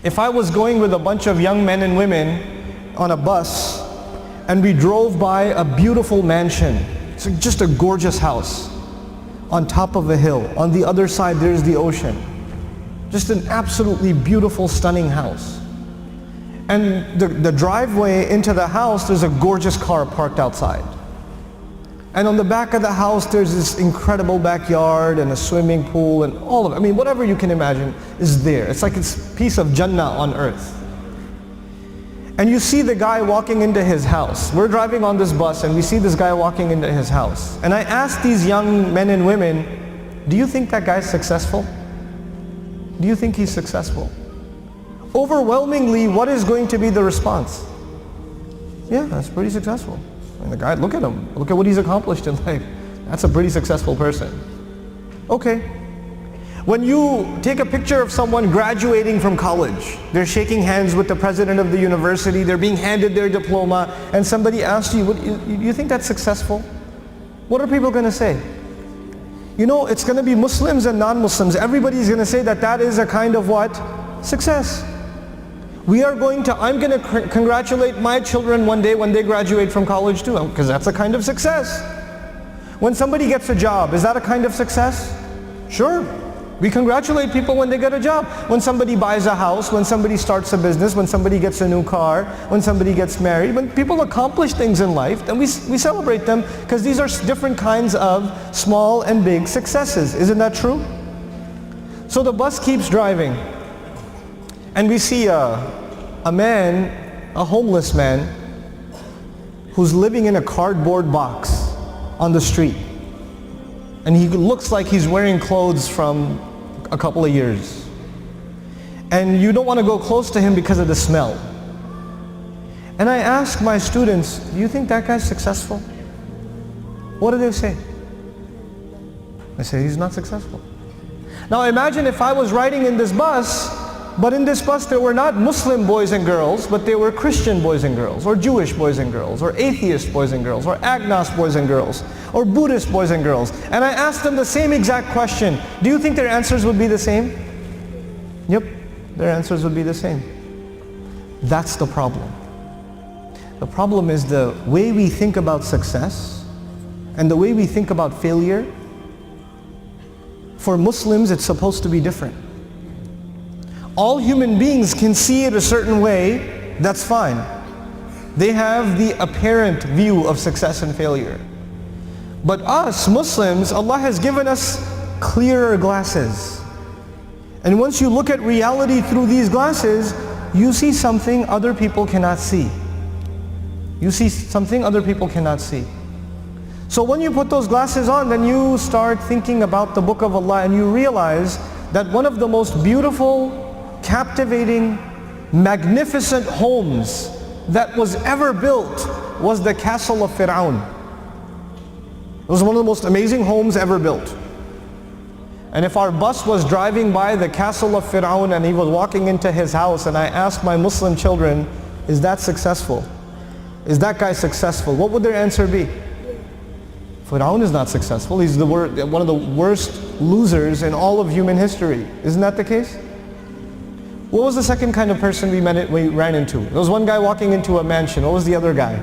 If I was going with a bunch of young men and women on a bus and we drove by a beautiful mansion, it's just a gorgeous house on top of a hill. On the other side there's the ocean. Just an absolutely beautiful, stunning house. And the driveway into the house, there's a gorgeous car parked outside. And on the back of the house there's this incredible backyard and a swimming pool and all of it. I mean, whatever you can imagine is there. It's like it's a piece of Jannah on earth. And you see the guy walking into his house. We're driving on this bus and we see this guy walking into his house. And I asked these young men and women, do you think that guy's successful? Do you think he's successful? Overwhelmingly, what is going to be the response? Yeah, that's pretty successful. And the guy, look at him. Look at what he's accomplished in life. That's a pretty successful person. Okay. When you take a picture of someone graduating from college, they're shaking hands with the president of the university, they're being handed their diploma, and somebody asks you, you think that's successful? What are people going to say? You know, it's going to be Muslims and non-Muslims. Everybody's going to say that that is a kind of what? Success. I'm going to congratulate my children one day when they graduate from college too, because that's a kind of success. When somebody gets a job, is that a kind of success? Sure. We congratulate people when they get a job. When somebody buys a house, when somebody starts a business, when somebody gets a new car, when somebody gets married, when people accomplish things in life, then we celebrate them, because these are different kinds of small and big successes. Isn't that true? So the bus keeps driving. And we see a man, a homeless man, who's living in a cardboard box on the street. And he looks like he's wearing clothes from a couple of years. And you don't want to go close to him because of the smell. And I ask my students, do you think that guy's successful? What do they say? I say, he's not successful. Now imagine if I was riding in this bus, but in this bus there were not Muslim boys and girls, but they were Christian boys and girls, or Jewish boys and girls, or atheist boys and girls, or agnostic boys and girls, or Buddhist boys and girls. And I asked them the same exact question. Do you think their answers would be the same? Yep, their answers would be the same. That's the problem. The problem is the way we think about success and the way we think about failure. For Muslims, it's supposed to be different. All human beings can see it a certain way, that's fine. They have the apparent view of success and failure. But us, Muslims, Allah has given us clearer glasses. And once you look at reality through these glasses, you see something other people cannot see. You see something other people cannot see. So when you put those glasses on, then you start thinking about the Book of Allah and you realize that one of the most beautiful, captivating, magnificent homes that was ever built was the castle of Fir'aun. It was one of the most amazing homes ever built. And if our bus was driving by the castle of Fir'aun and he was walking into his house, and I asked my Muslim children, is that successful? Is that guy successful? What would their answer be? Fir'aun is not successful. He's one of the worst losers in all of human history. Isn't that the case? What was the second kind of person we ran into? There was one guy walking into a mansion. What was the other guy?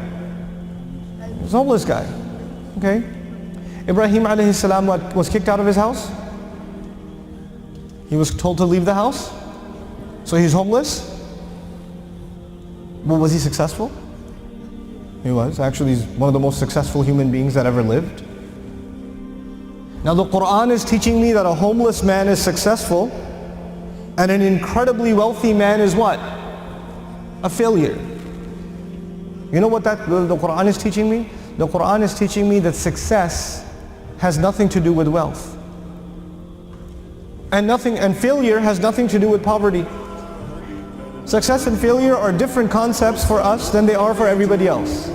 He was a homeless guy. Okay. Ibrahim alayhi salam was kicked out of his house. He was told to leave the house. So he's homeless. Well, was he successful? He was. Actually, he's one of the most successful human beings that ever lived. Now the Quran is teaching me that a homeless man is successful, and an incredibly wealthy man is what? A failure. You know what the Quran is teaching me? The Quran is teaching me that success has nothing to do with wealth. And failure has nothing to do with poverty. Success and failure are different concepts for us than they are for everybody else.